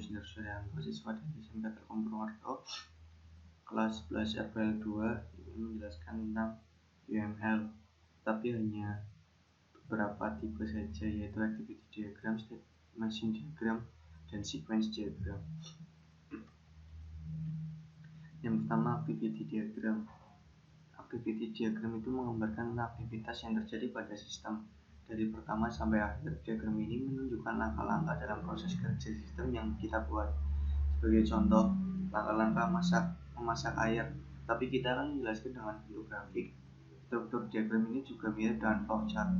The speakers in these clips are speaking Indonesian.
Saudara-saudara siswa dari SMK Telkom Purwokerto kelas 11 April 2 ini menjelaskan tentang UML, tapi hanya beberapa tipe saja, yaitu activity diagram, state machine diagram, dan sequence diagram. Yang pertama, activity diagram. Activity diagram itu menggambarkan aktivitas yang terjadi pada sistem dari pertama sampai akhir. Diagram ini menunjukkan langkah-langkah dalam proses kerja sistem yang kita buat. Sebagai contoh, langkah-langkah memasak air, tapi kita akan menjelaskan dengan bentuk grafik. Struktur diagram ini juga mirip dengan flowchart.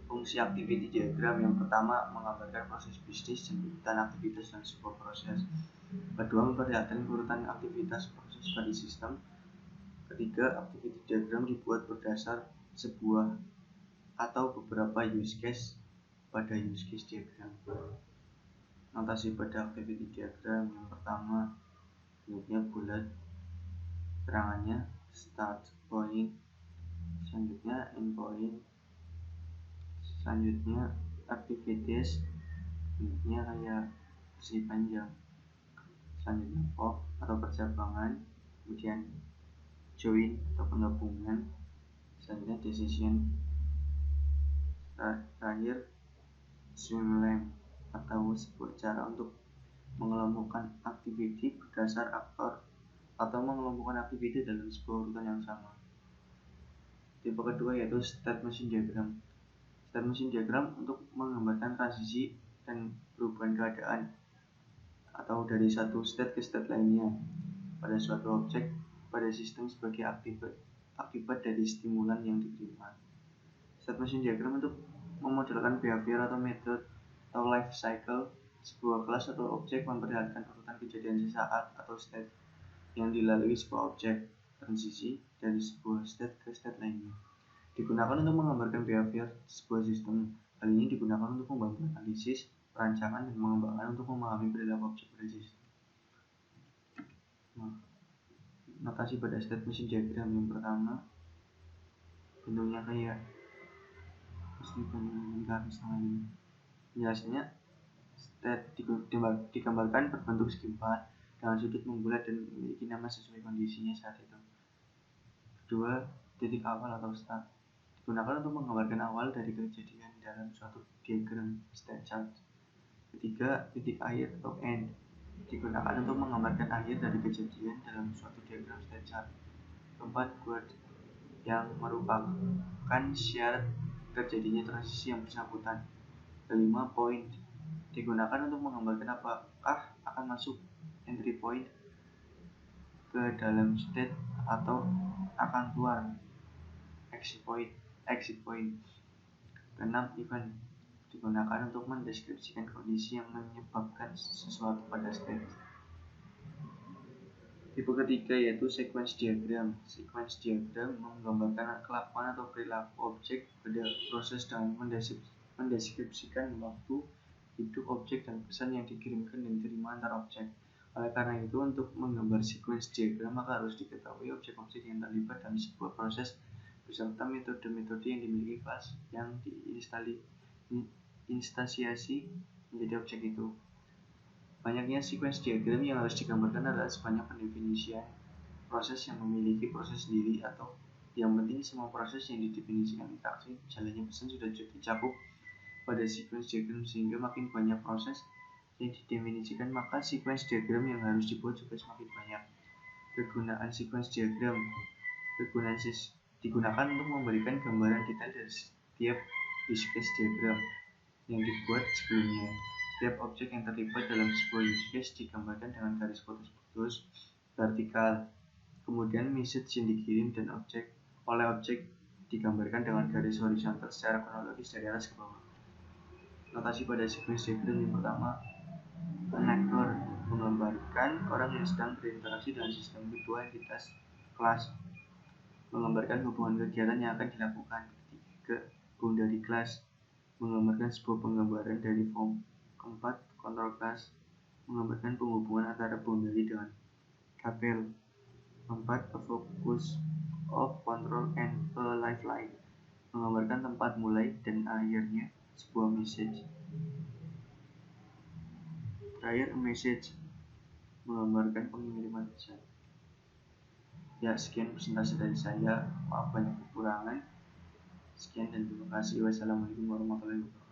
Fungsi activity diagram yang pertama menggambarkan proses bisnis dan aktivitas dalam sebuah proses. Kedua, memperlihatkan urutan aktivitas proses pada sistem. Ketiga, activity diagram dibuat berdasar sebuah atau beberapa use case pada use case diagram. Notasi pada activity diagram yang pertama, bentuknya bulat, keterangannya start point, selanjutnya end point, selanjutnya activities, bentuknya kayak persegi panjang, selanjutnya fork atau percabangan, kemudian join atau penggabungan, selanjutnya decision, terakhir swim lane atau sebuah cara untuk mengelompokkan aktiviti berdasar aktor atau mengelompokkan aktiviti dalam sebuah urutan yang sama. Tipe kedua yaitu state machine diagram. State machine diagram untuk menggambarkan transisi dan perubahan keadaan atau dari satu state ke state lainnya pada suatu objek pada sistem sebagai akibat dari stimulan yang diterima. State machine diagram untuk memodelkan behavior atau metode atau life cycle sebuah kelas atau objek, memperlihatkan urutan kejadian sesaat atau state yang dilalui sebuah objek transisi dari sebuah state ke state lainnya. Digunakan untuk menggambarkan behavior sebuah sistem. Hal ini digunakan untuk membantu analisis, perancangan, dan mengembangkan untuk memahami perilaku objek pada sistem. Notasi pada state machine diagram yang pertama, bentuknya kayak garis tangan. Penjelasannya, state digambarkan berbentuk segi 4 dengan sudut membulat dan memiliki nama sesuai kondisinya saat itu. Kedua, titik awal atau start digunakan untuk menggambarkan awal dari kejadian dalam suatu diagram state chart. Ketiga, titik akhir atau end digunakan untuk menggambarkan akhir dari kejadian dalam suatu diagram state chart. Keempat, word yang merupakan syarat terjadinya transisi yang bersangkutan. Kelima, point digunakan untuk menggambarkan apakah akan masuk entry point ke dalam state atau akan keluar exit point. Keenam, event digunakan untuk mendeskripsikan kondisi yang menyebabkan sesuatu pada state. Tipe ketiga yaitu sequence diagram. Sequence diagram menggambarkan kelakuan atau perilaku objek pada proses dengan mendeskripsikan waktu hidup objek dan pesan yang dikirimkan dan diterima antar objek. Oleh karena itu, untuk menggambar sequence diagram maka harus diketahui objek-objek yang terlibat dalam sebuah proses beserta metode-metode yang dimiliki kelas yang diinstansiasi menjadi objek itu. Banyaknya sequence diagram yang harus digambarkan adalah sebanyak pendefinisian proses yang memiliki proses sendiri, atau yang penting semua proses yang didefinisikan interaksi jalannya pesan sudah dicakup pada sequence diagram, sehingga makin banyak proses yang didefinisikan maka sequence diagram yang harus dibuat juga semakin banyak. Kegunaan sequence diagram digunakan untuk memberikan gambaran detail dari setiap use case diagram yang dibuat sebelumnya. Setiap objek yang terlibat dalam sebuah use case digambarkan dengan garis putus-putus vertikal. Kemudian message yang dikirim dan oleh objek digambarkan dengan garis horizontal secara kronologis dari atas ke bawah. Notasi pada sequence diagram yang pertama, connector menggambarkan orang yang sedang berinteraksi dengan sistem. Kedua, entitas kelas menggambarkan hubungan kegiatan yang akan dilakukan. Ketiga, boundary class menggambarkan sebuah penggambaran dari form. Keempat, control class menggambarkan penghubungan antara boundary dengan tabel. Keempat, a focus of control and a lifeline menggambarkan tempat mulai dan akhirnya sebuah message. Write a message, menggambarkan pengiriman pesan. Ya, sekian presentasi dari saya. Maaf banyak kekurangan. Sekian dan terima kasih. Wassalamualaikum warahmatullahi wabarakatuh.